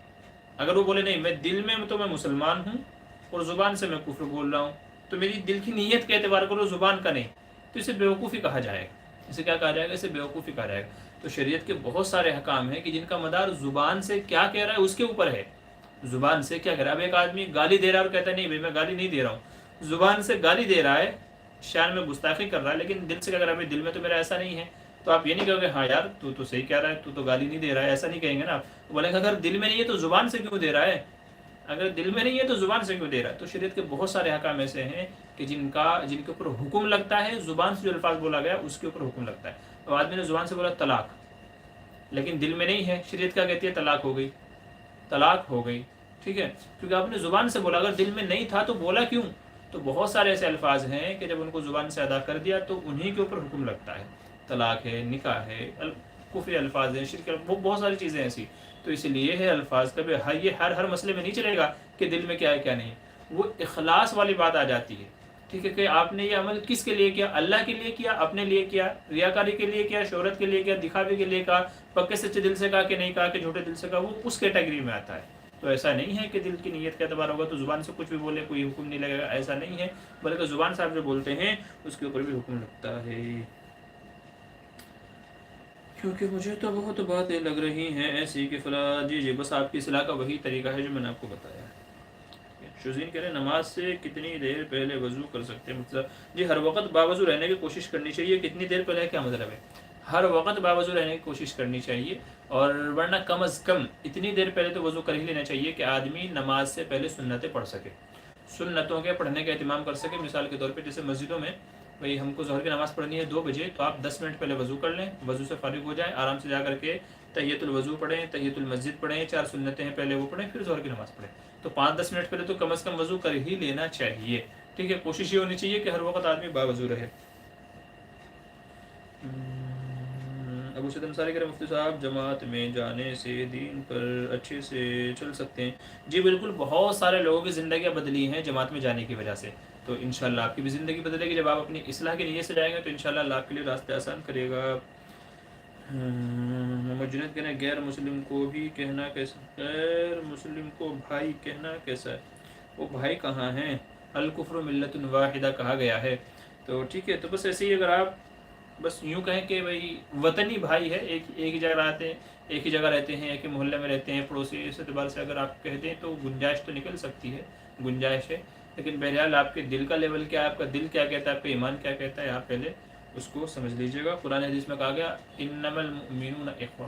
Speaker 1: اگر وہ بولے نہیں میں دل میں تو میں مسلمان ہوں اور زبان سے میں کفر بول رہا ہوں، تو میری دل کی نیت کے اعتبار کرو زبان کا نہیں، تو اسے بیوقوفی کہا جائے گا۔ اسے کیا کہا جائے گا؟ اسے بیوقوفی کہا جائے گا۔ تو شریعت کے بہت سارے احکام ہیں کہ جن کا مدار زبان سے کیا کہہ رہا ہے اس کے اوپر ہے، زبان سے کیا کہہ رہا ہے۔ اب ایک آدمی گالی دے رہا ہے اور کہتا ہے نہیں بھائی میں گالی نہیں دے رہا ہوں، زبان سے گالی دے رہا ہے، شان میں گستاخی کر رہا ہے، لیکن دل سے کیا کہہ رہا ہے دل میں تو میرا ایسا نہیں ہے، تو آپ یہ نہیں کہو گے ہاں یار تو صحیح کہہ رہا ہے، تو گالی نہیں دے رہا ہے، ایسا نہیں کہیں گے نا آپ۔ بولیں گے اگر دل میں نہیں ہے تو زبان سے کیوں دے رہا ہے، اگر دل میں نہیں ہے تو زبان سے کیوں دے رہا ہے۔ تو شریعت کے بہت سارے احکام ایسے ہیں کہ جن کے اوپر حکم لگتا ہے، زبان سے جو الفاظ بولا گیا اس کے اوپر حکم لگتا ہے۔ تو آدمی نے زبان سے بولا طلاق، لیکن دل میں نہیں ہے، شریعت کیا کہتی ہے طلاق ہو گئی، طلاق ہو گئی، ٹھیک ہے، کیونکہ آپ نے زبان سے بولا، اگر دل میں نہیں تھا تو بولا کیوں؟ تو بہت سارے ایسے الفاظ ہیں کہ جب ان کو زبان سے ادا کر دیا تو انہی کے اوپر حکم لگتا ہے، طلاق ہے، نکاح ہے، کفر الفاظ ہیں، شرک، بہت ساری چیزیں ایسی۔ تو اس لیے ہے الفاظ کا بھی یہ ہر مسئلے میں نہیں چلے گا کہ دل میں کیا ہے کیا نہیں، وہ اخلاص والی بات آ جاتی ہے، ٹھیک ہے، کہ آپ نے یہ عمل کس کے لیے کیا، اللہ کے لیے کیا، اپنے لیے کیا، ریاکاری کے لیے کیا، شہرت کے لیے کیا، دکھاوے کے لیے کہا، پکے سچے دل سے کہا کہ نہیں کہا کہ جھوٹے دل سے کہا، وہ اس کیٹیگری میں آتا ہے۔ تو ایسا نہیں ہے کہ دل کی نیت کا اعتبار ہوگا تو زبان سے کچھ بھی بولے کوئی حکم نہیں لگے گا، ایسا نہیں ہے، بلکہ زبان سے آپ جو بولتے ہیں اس کے اوپر بھی حکم لگتا ہے۔ کیونکہ مجھے تو بہت باتیں لگ رہی ہیں ایسی کہ فلاں جی بس آپ کی اصلاح کا وہی طریقہ ہے جو میں نے آپ کو بتایا ہے۔ شوزین کہہ رہے ہیں نماز سے کتنی دیر پہلے وضو کر سکتے ہیں؟ مطلب جی ہر وقت باوضو رہنے کی کوشش کرنی چاہیے۔ کتنی دیر پہلے کیا مطلب ہے؟ ہر وقت باوضو رہنے کی کوشش کرنی چاہیے، اور ورنہ کم از کم اتنی دیر پہلے تو وضو کر ہی لینا چاہیے کہ آدمی نماز سے پہلے سنتیں پڑھ سکے، سنتوں کے پڑھنے کا اہتمام کر سکے۔ مثال کے طور پہ جیسے مسجدوں میں بھائی ہم کو ظہر کی نماز پڑھنی ہے 2 بجے، تو آپ 10 منٹ پہلے وضو کر لیں، وضو سے فارغ ہو جائیں، آرام سے جا کر کے تحیۃ الوضو پڑھیں، تحیۃ المسجد پڑھیں، 4 سنتیں ہیں پہلے وہ پڑھیں، پھر ظہر کی نماز پڑھیں۔ تو 5-10 منٹ پہلے تو کم از کم وضو کر ہی لینا چاہیے، ٹھیک ہے۔ کوشش یہ ہونی چاہیے کہ ہر وقت آدمی باوضو رہے۔ ابو سعید انصاری کہہ رہے ہیں مفتی صاحب جماعت میں جانے سے دین پر اچھے سے چل سکتے ہیں؟ جی بالکل، بہت سارے لوگوں کی زندگیاں بدلی ہیں جماعت میں جانے کی وجہ سے، تو انشاءاللہ آپ کی بھی زندگی بدلے گی۔ جب آپ اپنی اصلاح کی نیت سے جائیں گے تو انشاءاللہ اللہ آپ کے لیے راستے آسان کرے گا۔ محمد جنید کہنا غیر مسلم کو بھی کہنا کیسا، غیر مسلم کو بھائی کہنا کیسا ہے؟ وہ بھائی کہاں ہیں؟ الکفر ملت واحدہ کہا گیا ہے، تو ٹھیک ہے۔ تو بس ایسے ہی اگر آپ بس یوں کہیں کہ بھائی وطنی بھائی ہے، ایک ہی جگہ رہتے ہیں، ایک ہی جگہ رہتے ہیں، ایک ہی محلے میں رہتے ہیں، پڑوسی، اس اعتبار سے اگر آپ کہہ دیں تو گنجائش تو نکل سکتی ہے، گنجائش ہے، لیکن بہرحال آپ کے دل کا لیول کیا ہے، آپ کا دل کیا کہتا ہے، آپ کا ایمان کیا کہتا ہے، آپ پہلے اس کو سمجھ لیجیے گا۔ قرآن حدیث میں کہا گیا انما المؤمنون اخوہ،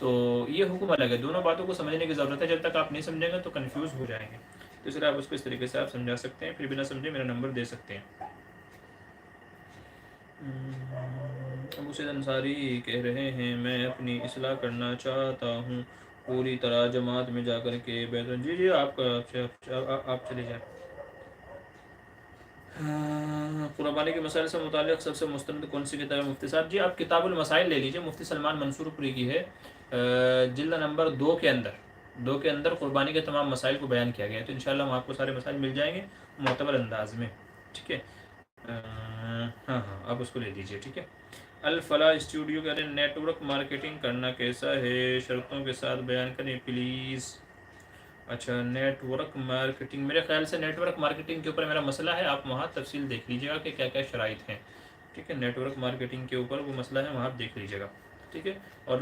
Speaker 1: تو یہ حکم الگ ہے. دونوں باتوں کو سمجھنے کی ضرورت ہے. جب تک آپ نہیں سمجھیں گے تو کنفیوز ہو جائیں گے. تو اس لیے آپ اس کو اس طریقے سے آپ سمجھا سکتے ہیں. پھر بھی نہ سمجھے میرا نمبر دے سکتے ہیں. ابو سید انصاری کہہ رہے ہیں میں اپنی اصلاح کرنا چاہتا ہوں پوری طرح جماعت میں جا کر کے جی آپ چلے جائیں. قربانی کے مسائل سے متعلق سب سے مستند کون سی کتاب ہے مفتی صاحب؟ جی آپ کتاب المسائل لے لیجئے، مفتی سلمان منصور پوری کی ہے، جلد نمبر 2 کے اندر قربانی کے تمام مسائل کو بیان کیا گیا ہے. تو انشاءاللہ وہاں آپ کو سارے مسائل مل جائیں گے معتبر انداز میں. ٹھیک ہے، ہاں آپ اس کو لے لیجئے. ٹھیک ہے. الفلاح اسٹوڈیو کہہ رہے ہیں نیٹ ورک مارکیٹنگ کرنا کیسا ہے، شرطوں کے ساتھ بیان کریں پلیز. اچھا، نیٹ ورک مارکیٹنگ، میرے خیال سے نیٹ ورک مارکیٹنگ کے اوپر میرا مسئلہ ہے. آپ وہاں تفصیل دیکھ لیجیے گا کہ کیا کیا شرائط ہیں. ٹھیک ہے، نیٹ ورک مارکیٹنگ کے اوپر وہ مسئلہ ہے، وہاں آپ دیکھ لیجیے گا. ٹھیک ہے، اور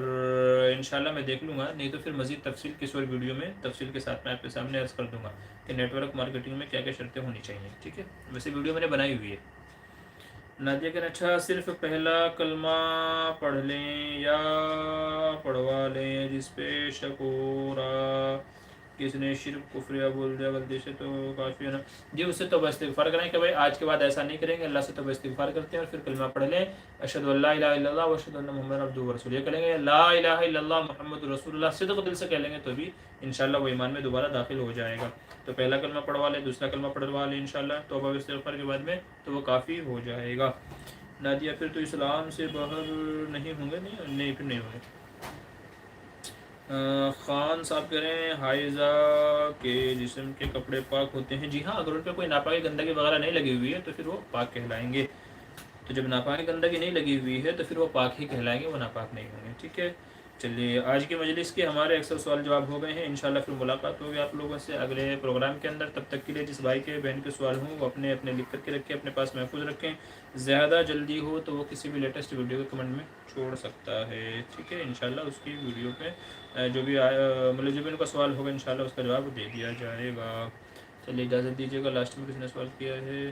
Speaker 1: انشاءاللہ میں دیکھ لوں گا، نہیں تو پھر مزید تفصیل کسی اور ویڈیو میں تفصیل کے ساتھ میں آپ کے سامنے عرض کر دوں گا کہ نیٹ ورک مارکیٹنگ میں کیا کیا شرطیں ہونی چاہیے. ٹھیک ہے، ویسے ویڈیو میں نے بنائی ہوئی ہے. نادیہ کہ اچھا صرف پہلا کلمہ پڑھ لیں یا پڑھوا لیں جس پہ شک ہو رہا کس نے شرک کفر یا بول دیا غلطی سے تو کافی ہے نا؟ جی اس سے توبہ استغفار کریں کہ بھائی آج کے بعد ایسا نہیں کریں گے. اللہ سے توبہ استغفار کرتے ہیں اور پھر کلمہ پڑھ لیں اشہد ان لا الہ الا اللہ و اشہد ان محمد عبدہ و رسولہ. یہ کہیں گے لا الہ الا اللہ محمد رسول اللہ صدق دل سے کہہ لیں گے تو بھی انشاءاللہ وہ ایمان میں دوبارہ داخل ہو جائے گا. تو پہلا کلمہ پڑھوا لیں، دوسرا کلمہ پڑھوا لیں انشاءاللہ توبہ استغفار کے بعد میں، تو وہ کافی ہو جائے گا. نادیہ پھر تو اسلام سے باہر نہیں ہوں گے؟ نہیں پھر نہیں ہوں گے. خان صاحب کہہ رہے ہیں حائضہ کے جسم کے کپڑے پاک ہوتے ہیں؟ جی ہاں، اگر ان پہ کوئی ناپاکی گندگی وغیرہ نہیں لگی ہوئی ہے تو پھر وہ پاک کہلائیں گے. تو جب ناپاکی گندگی نہیں لگی ہوئی ہے تو پھر وہ پاک ہی کہلائیں گے، وہ ناپاک نہیں ہوں گے. ٹھیک ہے، چلیے آج کی مجلس کے ہمارے اکثر سوال جواب ہو گئے ہیں. انشاءاللہ پھر ملاقات ہوگی آپ لوگوں سے اگلے پروگرام کے اندر. تب تک کے لیے جس بھائی کے بہن کے سوال ہوں وہ اپنے لکھ کر کے رکھیں، اپنے پاس محفوظ رکھیں. زیادہ جلدی ہو تو وہ کسی بھی لیٹسٹ ویڈیو کے کمنٹ میں چھوڑ سکتا ہے. ٹھیک ہے، انشاءاللہ اس کی ویڈیو پہ جو بھی مطلب جو بھی ان کا سوال ہوگا انشاءاللہ اس کا جواب دے دیا جائے گا. چلیے اجازت دیجیے گا. لاسٹ میں کسی نے سوال کیا ہے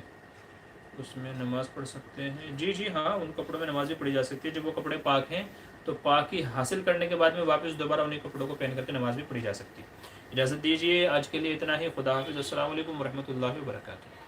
Speaker 1: اس میں نماز پڑھ سکتے ہیں؟ جی ہاں، ان کپڑوں میں نماز بھی پڑھی جا سکتی ہے. جب وہ کپڑے پاک ہیں تو پاکی حاصل کرنے کے بعد میں واپس دوبارہ انہیں کپڑوں کو پہن کر کے نماز بھی پڑھی جا سکتی ہے. اجازت دیجیے آج کے لیے اتنا ہی. خدا حافظ. السلام علیکم ورحمۃ اللہ وبرکاتہ.